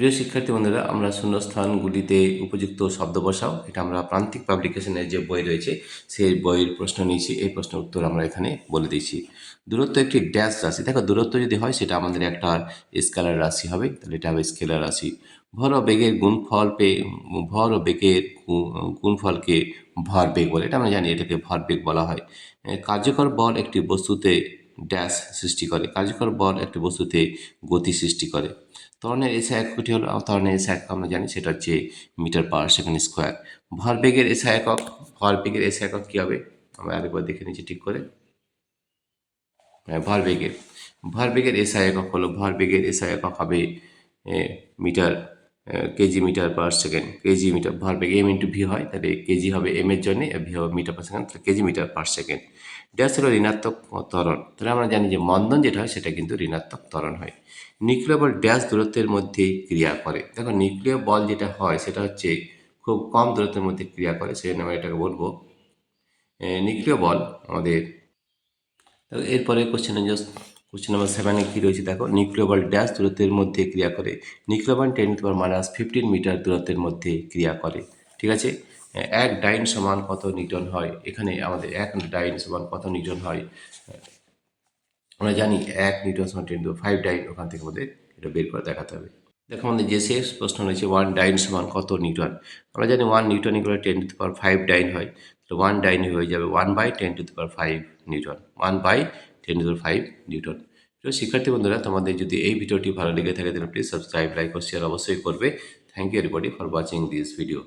প্রিয় শিক্ষার্থী বন্ধুরা, আমরা শূন্যস্থানগুলিতে উপযুক্ত শব্দ বসাও, এটা আমরা প্রান্তিক পাবলিকেশনের যে বই রয়েছে সেই বইয়ের প্রশ্ন নিয়েছি। এই প্রশ্নের উত্তর আমরা এখানে বলে দিয়েছি। দূরত্ব একটি ড্যাশ রাশি। দেখো, দূরত্ব যদি হয় সেটা আমাদের একটা স্কেলার রাশি হবে, তাহলে এটা হবে স্কেলার রাশি। ভর ও বেগের গুণফল পেয়ে ভর ও বেগের গুণফলকে ভরবেগ বলে, এটা আমরা জানি, এটাকে ভরবেগ বলা হয়। কার্যকর বল একটি বস্তুতে ড্যাশ সৃষ্টি করে। কার্যকর বল একটি বস্তুতে গতি সৃষ্টি করে। ত্বরণের এসআই এককটি হলো, ত্বরণের এসআই একক আমরা জানি, সেটা হচ্ছে মিটার পার সেকেন্ড স্কোয়ার। ভরবেগের এসআই একক, ভরবেগের এসআই একক কী হবে আমরা আরেকবার দেখে নিচ্ছি ঠিক করে। ভরবেগের ভরবেগের এসআই একক হলো, ভরবেগের এসআই একক হবে metre, KG metre per second, KG metre. ভরবেগ এম ইন্টু ভি হয়, তাহলে কেজি হবে এম এর জন্য, ভি হবে মিটার পার সেকেন্ড, তাহলে KG metre per second. Dash হলো ঋণাত্মক ত্বরণ, তাহলে আমরা জানি যে মন্দন যেটা হয় সেটা কিন্তু ঋণাত্মক ত্বরণ হয়। নিউক্লিয় বল ড্যাশ দূরত্বের মধ্যে ক্রিয়া করে। দেখো, নিউক্লিয় বল যেটা হয় সেটা হচ্ছে খুব কম দূরত্বের মধ্যে ক্রিয়া করে, সেই জন্য আমরা এটাকে বলবো নিউক্লিয় বল আমাদের। এরপরে কোশ্চেন নাম্বার 7 কী রয়েছে দেখো, নিউক্লিয় বল ড্যাশ দূরত্বের মধ্যে ক্রিয়া করে। নিউক্লিয় বল 10⁻⁻15 মিটার দূরত্বের মধ্যে ক্রিয়া করে। ঠিক আছে, এক ডাইন সমান কত নিউটন হয়। এখানে আমাদের এক ডাইন সমান কত নিউটন হয় আমরা জানি, 1 নিউটন সমান 10⁵ ডাইন, ওখান থেকে আমাদের এটা বের করে দেখাতে হবে। দেখো, আমাদের যে শেষ প্রশ্ন রয়েছে 1 ডাইন সমান কত নিউটন। আমরা জানি 1 নিউটন = 10⁵ ডাইন হয়, তো 1 ডাইন হয়ে যাবে 1/10⁵ নিউটন, 1/10⁵ নিউটন। তো শিক্ষার্থী বন্ধুরা, তোমাদের যদি এই ভিডিওটি ভালো লেগে থাকে তাহলে প্লিজ সাবস্ক্রাইব, লাইক ও শেয়ার অবশ্যই করবে। Thank you everybody for watching this video.